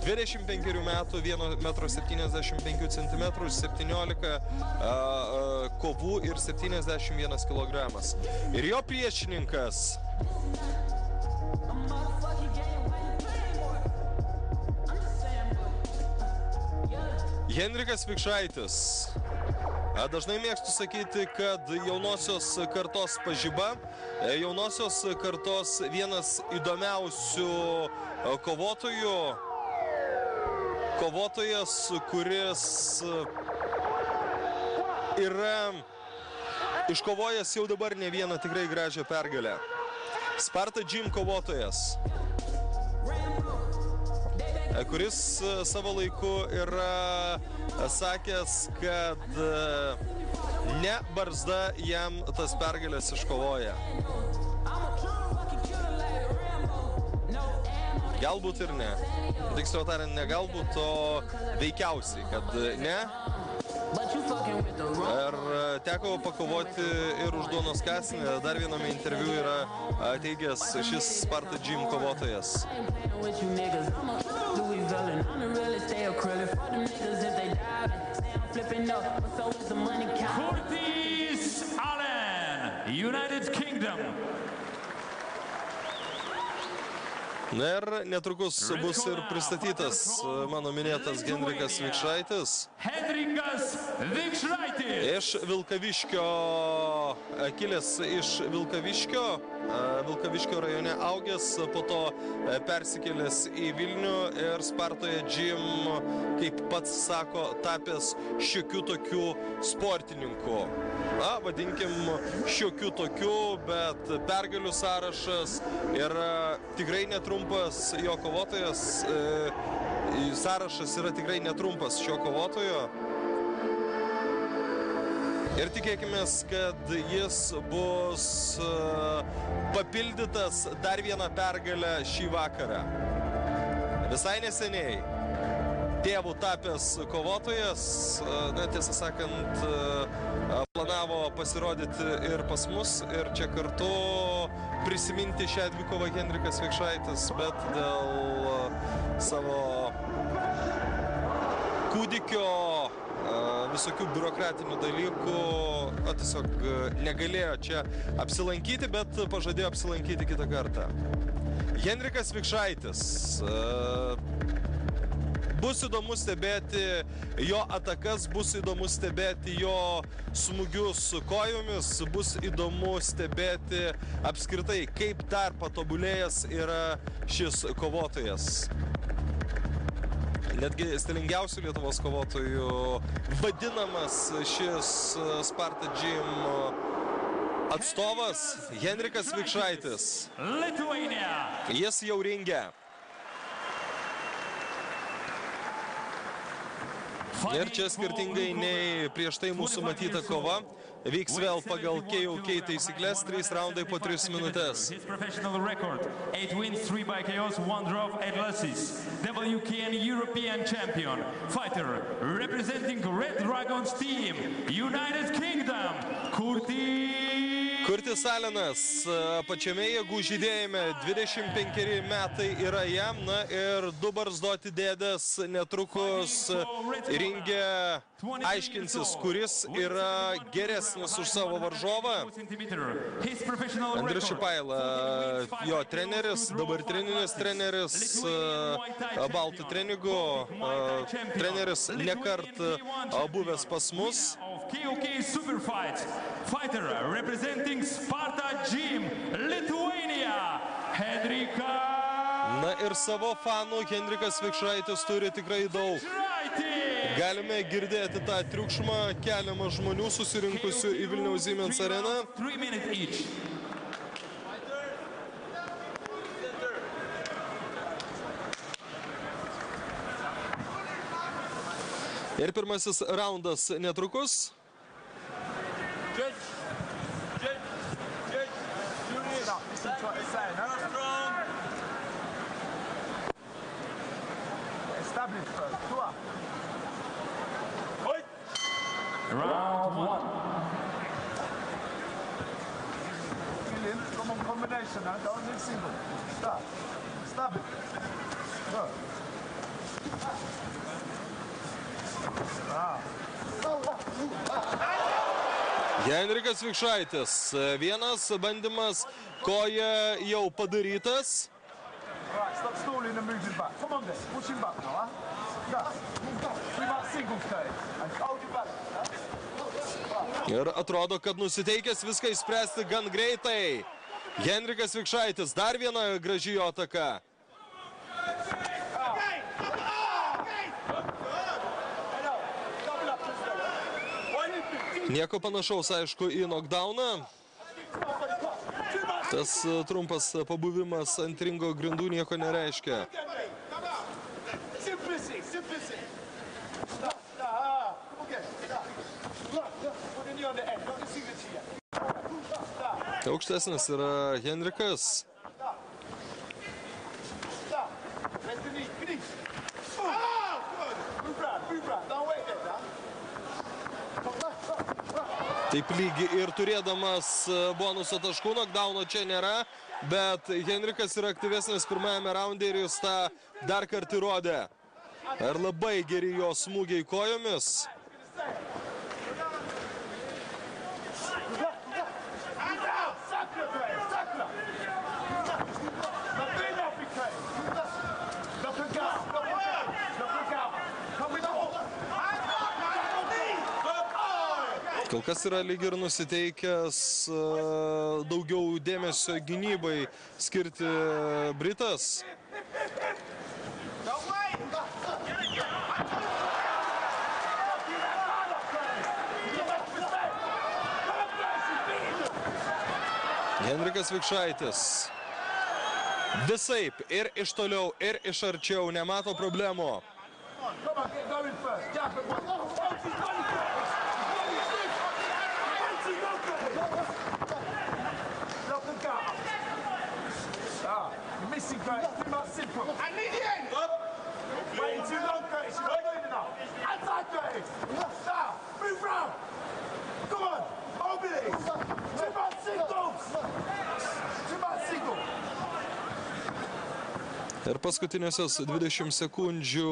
25 metų, 1,75 cm, 17 kovų ir 71 kg. Ir jo priešininkas Henrikas Vikšraitis. Dažnai mėgstu sakyti, kad jaunosios kartos pažiba, jaunosios kartos vienas įdomiausių kovotojas, kuris yra iškovojęs jau dabar ne vieną tikrai gražią pergalę. Sparta Gym kovotojas, kuris savo laiku yra sakęs, kad ne barzda jam tas pergalės iškovoja. Galbūt ir ne. Tiksliau tariant, ne galbūt, o veikiausiai, kad ne. Ir teko pakovoti ir už duonos kąsnį. Dar viename interviu yra teigęs šis Sparta Gym kovotojas. Curtis Allen, United Kingdom. Na ir netrukus bus ir pristatytas mano minėtas Henrikas Vikšraitis. Henrikas Vikšraitis. Iš Vilkaviškio, kilęs iš Vilkaviškio rajone augęs, po to persikėlęs į Vilnių ir Spartoje Gym, kaip pats sako, tapęs šiokių tokių sportininkų. Na, vadinkim, šiokių tokių, bet pergalių sąrašas yra tikrai netrumpas jo kovotojas. Sąrašas yra tikrai netrumpas šio kovotojo. Ir tikėkime, kad jis bus papildytas dar vieną pergalę šį vakarą. Visai neseniai tėvų tapęs kovotojas, na, tiesą sakant, planavo pasirodyti ir pas mus, ir čia kartu prisiminti šią dvikovą Henrikas Vikšraitis, bet dėl savo kūdikio visokių biurokratinių dalykų tiesiog negalėjo čia apsilankyti, bet pažadėjo apsilankyti kitą kartą. Henrikas Vikšraitis. Bus įdomu stebėti jo atakas, bus įdomu stebėti jo smūgius kojomis, bus įdomu stebėti apskritai, kaip dar patobulėjęs yra šis kovotojas. Netgi stilingiausių Lietuvos kovotojų vadinamas šis Sparta Gym atstovas Henrikas Vikšraitis. Jis jau ringe. Ir čia skirtingai nei prieš tai mūsų matyta kova, vyks vėl pagal KOK taisyklės, 3 raundai po 3 minutės. His professional record, 8 wins, 3 by KOs, 1 draw, 8 losses. WKN European champion, fighter, representing Red Dragons team, United Kingdom, Curtis Allenas pačiame jėgų žydėjime, 25 metai yra jam, na ir 2 barzdoti dėdės netrukus ringe aiškinsis, kuris yra geresnis už savo varžovą. Andrius Šipaila, jo treneris, dabartininis treneris Baltų treningų, treneris nekart buvęs pas mus. Fighter representing Sparta Gym, Lithuania, Henrikas. Na ir savo fanų Henrikas Vikšraitis turi tikrai daug. Galime girdėti tą triukšmą, keliamą žmonių susirinkusių į Vilniaus Siemens areną. 3 minutes each. Ir pirmasis raundas netrukus. Round 1. Come on, combination, don't need single. Stop. Stop it. Go. Henrikas Vikšraitis. Vienas bandymas koja jau padarytas. Ir atrodo, kad nusiteikęs viską išspręsti gan greitai. Henrikas Vikšraitis, dar viena graži jo ataka. Nieko panašaus, aišku, į knockdowną. Tas trumpas pabuvimas ant ringo grindų nieko nereiškia. Aukštesnis yra Henrikas. Taip lygi ir turėdamas bonuso taškų, knockdowno čia nėra, bet Henrikas yra aktyvesnis pirmajame raunde ir jis tą dar kartą įrodė. Ir labai geri jo smūgiai kojomis. Kol kas yra lyg ir nusiteikęs daugiau dėmesio gynybai skirti britas. Henrikas Vikšraitis. Visaip ir iš toliau, ir iš arčiau nemato problemų. Missing Curtis, too much simple. I need the end! Waiting too long, Curtis, you're not doing enough. Outside, Curtis! Stop! Move round! Come on! Mobility! Too much signals! Too much signal! Ir paskutinėsios 20 sekundžių...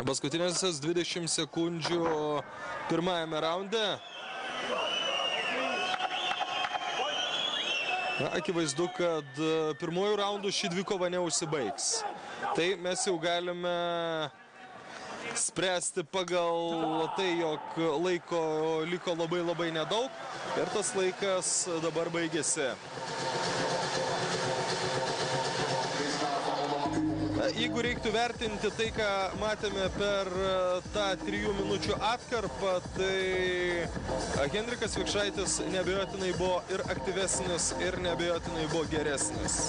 Paskutinėsios 20 sekundžių pirmajame raunde. Akivaizdu, kad pirmojų raundų ši dvikova neužsibaigs. Tai mes jau galime spręsti pagal tai, jog laiko liko labai nedaug ir tas laikas dabar baigėsi. Jeigu reiktų vertinti tai, ką matėme per tą 3 minučių atkarpą, tai Henrikas Vikšraitis neabejotinai buvo ir aktyvesnis, ir neabejotinai buvo geresnis.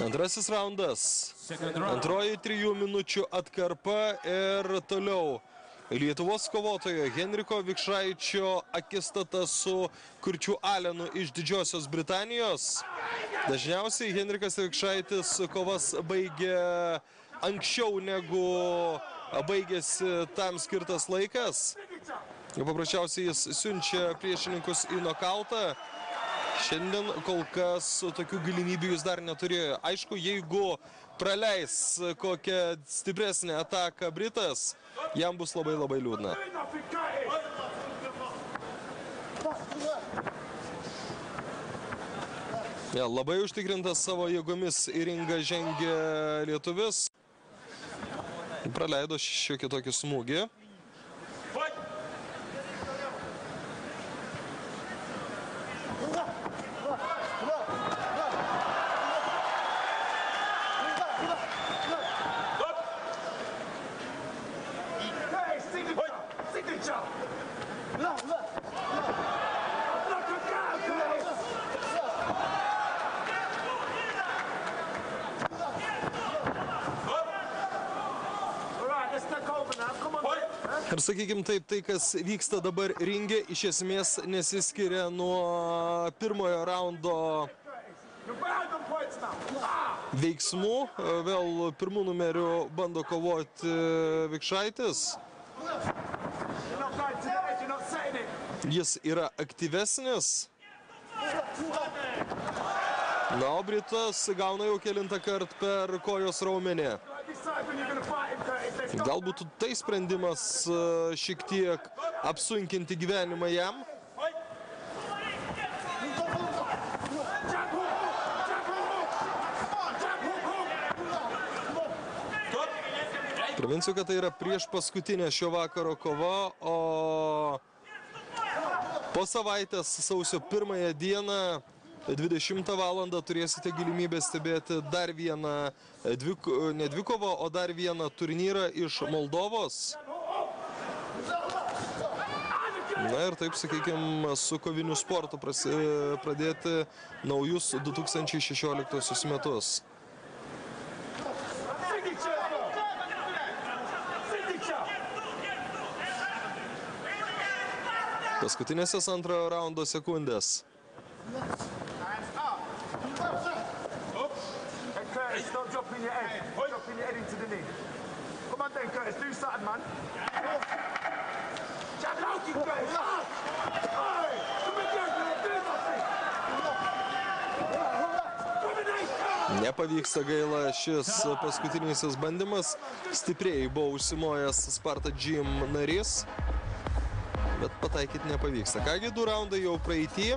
Antrasis raundas. Antroji 3 minučių atkarpa ir toliau. Lietuvos kovotojo Henriko Vikšraičio akistata su Kurčiu Alenu iš Didžiosios Britanijos. Dažniausiai Henrikas Vikšraitis kovas baigė anksčiau negu baigėsi tam skirtas laikas. Paprasčiausiai jis siunčia priešininkus į nokautą. Šiandien kol kas tokių galimybių jis dar neturėjo. Aišku, jeigu praleis kokią stipresnę ataką britas, jam bus labai liūdna. Ja, labai užtikrintas savo jėgomis į ringą žengė lietuvis. Praleido šiokį tokį smūgį. Ir sakykime taip, tai kas vyksta dabar ringe, iš esmės nesiskiria nuo pirmojo raundo veiksmų. Vėl pirmų numerių bando kovoti Vikšraitis. Jis yra aktyvesnis. Na, o Britas gauna jau kelintą kartą per kojos raumenį. Galbūt tai sprendimas šiek tiek apsunkinti gyvenimą jam. Priminsiu, kad tai yra prieš paskutinę šio vakaro kova, o po savaitės sausio 1 dieną 20 valandą turėsite galimybę stebėti dar vieną, ne dvikovą, o dar vieną turnyrą iš Moldovos. Na ir taip, sakykime, su koviniu sportu pradėti naujus 2016 metus. Paskutinėsios antrojo raundo sekundės. Stop dropping your head. Dropping your head into the knee. Come on then, Curtis. Do something, man. Jab Loki, Curtis. Hey! Come on, Curtis. Do something. Nepavyksta, gaila, šis paskutinysis bandymas. Stipriai buvo užsimojęs Sparta Gym narys, bet pataikyti nepavyksta. Kągi, 2 raundai jau praeity.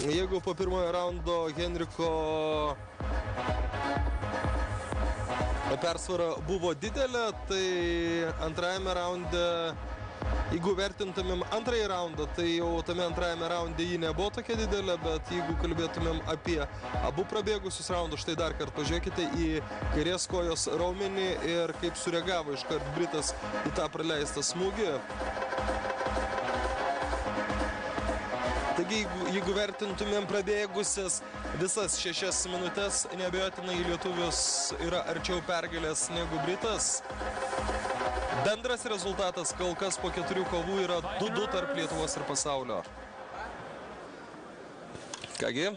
Jeigu po pirmojo raundo Henriko persvara buvo didelė, tai antrajame raunde, jeigu vertintumėm antrąjį raundą, tai jau tame antrajame raunde ji nebuvo tokia didelė, bet jeigu kalbėtumėm apie abu prabėgusius raundus, štai dar kartą pažiūrėkite į kairės kojos raumenį ir kaip sureagavo iškart Britas į tą praleistą smūgį. Taigi, jeigu vertintumėm prabėgusias visas 6 minutės, neabejotinai lietuvius yra arčiau pergalės negu Britas. Bendras rezultatas kol kas po 4 kovų yra 2-2 tarp Lietuvos ir pasaulio. Kągi,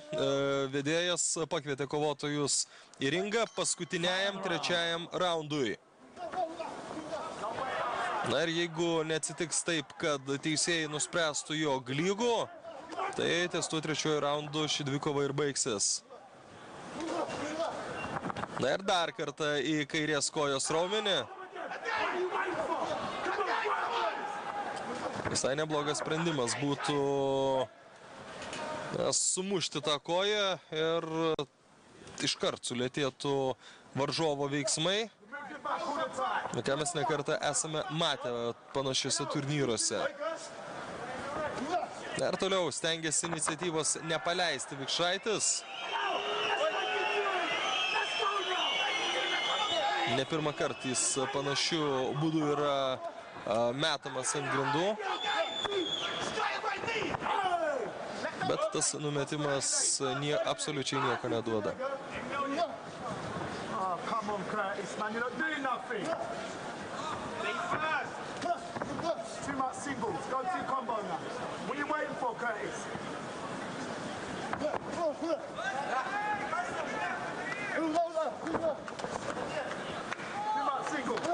vedėjas pakvietė kovotojus į ringą paskutiniajam 3 raundui. Na ir jeigu neatsitiks taip, kad teisėjai nuspręstų jog lygų, tai ties tų 3 raundų ši dvikova ir baigsis. Na ir dar kartą į kairės kojos raumenį. Visai neblogas sprendimas būtų sumušti tą koją ir iškart sulėtėtų varžovo veiksmai. Ką mes nekartą esame matę panašiuose turnyruose. Ir toliau stengiasi iniciatyvos nepaleisti Vikšraitis. Ne pirmą kartą jis panašių būdų yra metamas ant grindų. Bet tas numetimas absoliučiai nieko neduoda. Come on, Curtis, man. You're not doing nothing. Too much singles. Go to combo now. What are you waiting for, Curtis? Too much singles.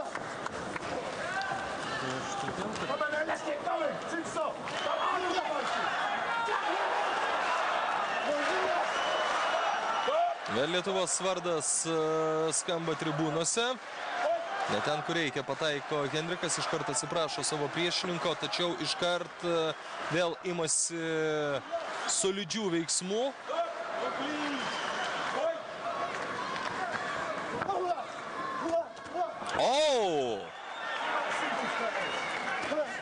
Come on then, let's get going. Too soft. Lietuvos vardas skamba tribūnose. Ne ten, kur reikia, pataiko Henrikas, iškart atsiprašo savo priešininko, tačiau iškart vėl imasi solidžių veiksmų.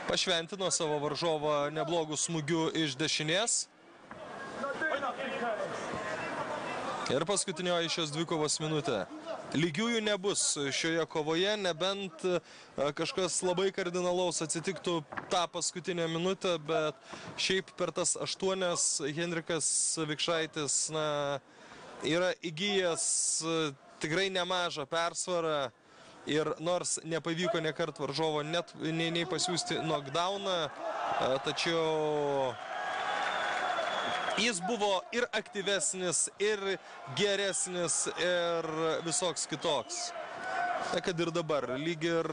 Pašventino savo varžovą neblogų smūgių iš dešinės. Ir paskutinioji šios dvikovos minutė. Lygiųjų nebus šioje kovoje, nebent kažkas labai kardinalaus atsitiktų tą paskutinę minutę, bet šiaip per tas 8 Henrikas Vikšraitis yra įgyjęs tikrai nemažą persvarą ir nors nepavyko nekart varžovo net nei pasiūsti knockdowną, tačiau jis buvo ir aktyvesnis, ir geresnis, ir visoks kitoks. Kad ir dabar, lyg ir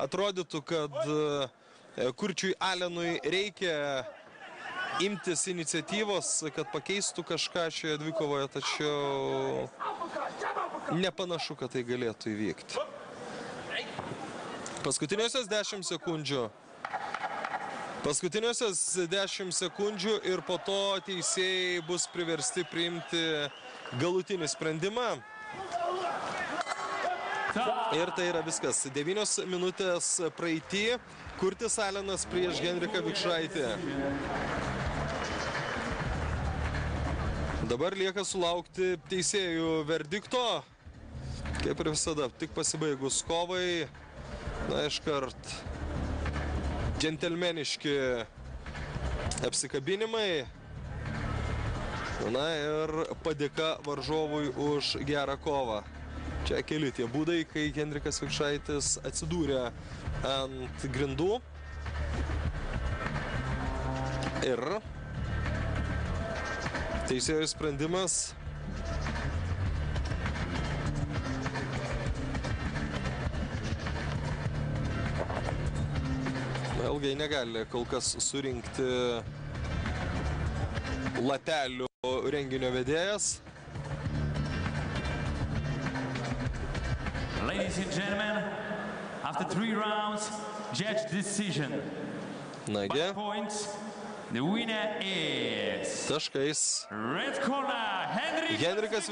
atrodytų, kad Kurčiui Alenui reikia imtis iniciatyvos, kad pakeistų kažką šioje dvikovoje, tačiau nepanašu, kad tai galėtų įvykti. Paskutiniosios 10 sekundžių. Paskutiniosios 10 sekundžių ir po to teisėjai bus priversti priimti galutinį sprendimą. Ir tai yra viskas. 9 minutės praeity. Kurtis Alenas prieš Henriką Vikšraitį. Dabar lieka sulaukti teisėjų verdikto. Kaip ir visada, tik pasibaigus kovai. Na, iškart džentelmeniški apsikabinimai. Na ir padėka varžovui už gerą kovą. Čia keli tie būdai, kai Henrikas Vikšraitis atsidūrė ant grindų. Ir teisėjų sprendimas. Ilgai negali kol kas surinkti latelių renginio vedėjas. Ladies and gentlemen, after 3 rounds, judge decision. By points, the winner is taškais red corner, Henrikas